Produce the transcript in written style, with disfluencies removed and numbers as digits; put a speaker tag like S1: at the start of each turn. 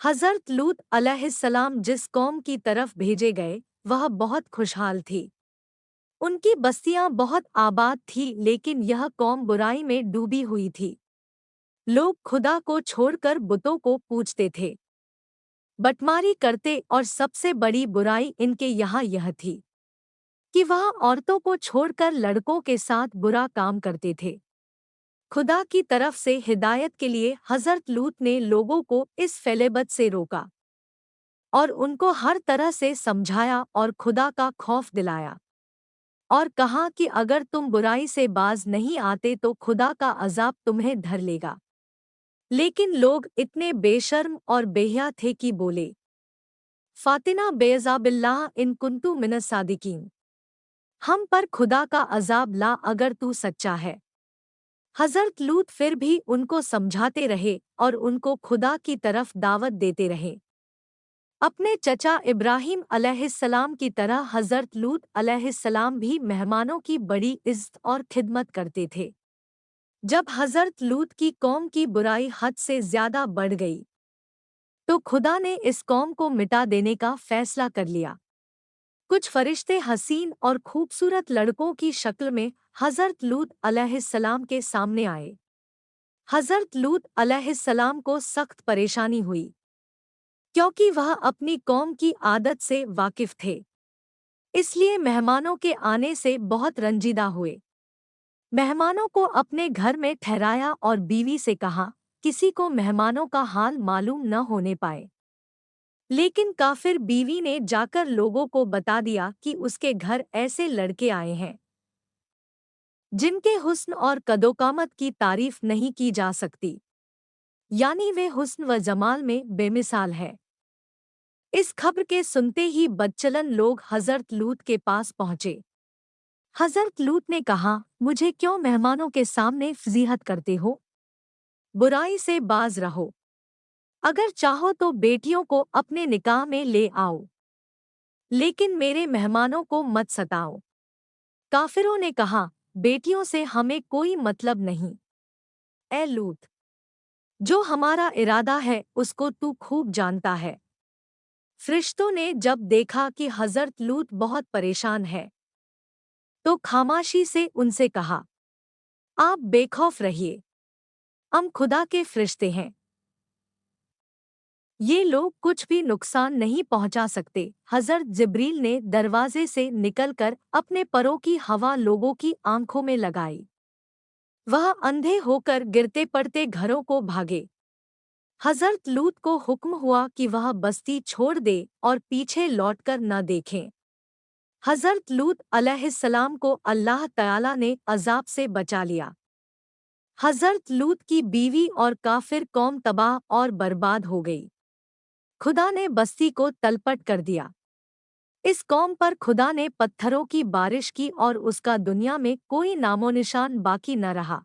S1: हज़रत लूत अलैहिस्सलाम जिस कौम की तरफ भेजे गए वह बहुत खुशहाल थी। उनकी बस्तियां बहुत आबाद थी, लेकिन यह कौम बुराई में डूबी हुई थी। लोग खुदा को छोड़कर बुतों को पूजते थे, बटमारी करते, और सबसे बड़ी बुराई इनके यहाँ यह थी कि वह औरतों को छोड़कर लड़कों के साथ बुरा काम करते थे। खुदा की तरफ से हिदायत के लिए हज़रत लूत ने लोगों को इस फैलेबद से रोका और उनको हर तरह से समझाया और खुदा का खौफ दिलाया, और कहा कि अगर तुम बुराई से बाज नहीं आते तो खुदा का अजाब तुम्हें धर लेगा। लेकिन लोग इतने बेशर्म और बेहया थे कि बोले, फातिना बेअज़ाबिल्लाह इन कुन्तु मिनस सादिकीन, हम पर खुदा का अजाब ला अगर तू सच्चा है। हज़रत लूत फिर भी उनको समझाते रहे और उनको खुदा की तरफ दावत देते रहे। अपने चचा इब्राहिम अलैहिस्सलाम की तरह हज़रत लूत अलैहिस्सलाम भी मेहमानों की बड़ी इज़्ज़त और खिदमत करते थे। जब हज़रत लूत की कौम की बुराई हद से ज़्यादा बढ़ गई, तो खुदा ने इस कौम को मिटा देने का फैसला कर लिया। कुछ फरिश्ते हसीन और खूबसूरत लड़कों की शक्ल में हज़रत लूत अलैहिस्सलाम के सामने आए। हज़रत लूत अलैहिस्सलाम को सख्त परेशानी हुई, क्योंकि वह अपनी कौम की आदत से वाकिफ थे। इसलिए मेहमानों के आने से बहुत रंजीदा हुए। मेहमानों को अपने घर में ठहराया और बीवी से कहा, किसी को मेहमानों का हाल मालूम न होने पाए। लेकिन काफिर बीवी ने जाकर लोगों को बता दिया कि उसके घर ऐसे लड़के आए हैं जिनके हुस्न और कदोकामत की तारीफ नहीं की जा सकती, यानी वे हुस्न व जमाल में बेमिसाल है। इस खबर के सुनते ही बदचलन लोग हज़रत लूत के पास पहुँचे। हज़रत लूत ने कहा, मुझे क्यों मेहमानों के सामने फजीहत करते हो? बुराई से बाज रहो। अगर चाहो तो बेटियों को अपने निकाह में ले आओ, लेकिन मेरे मेहमानों को मत सताओ। काफिरों ने कहा, बेटियों से हमें कोई मतलब नहीं। ए लूत, जो हमारा इरादा है उसको तू खूब जानता है। फरिश्तों ने जब देखा कि हज़रत लूत बहुत परेशान है, तो खामोशी से उनसे कहा, आप बेखौफ रहिए, हम खुदा के फरिश्ते हैं। ये लोग कुछ भी नुकसान नहीं पहुंचा सकते। हज़रत जिब्रील ने दरवाजे से निकलकर अपने परों की हवा लोगों की आंखों में लगाई। वह अंधे होकर गिरते पड़ते घरों को भागे। हज़रत लूत को हुक्म हुआ कि वह बस्ती छोड़ दे और पीछे लौटकर न देखें। हज़रत लूत अलैहिस्सलाम को अल्लाह तआला ने अजाब से बचा लिया। हज़रत लूत की बीवी और काफिर कौम तबाह और बर्बाद हो गई। खुदा ने बस्ती को तलपट कर दिया। इस कौम पर खुदा ने पत्थरों की बारिश की और उसका दुनिया में कोई नामोनिशान बाकी न रहा।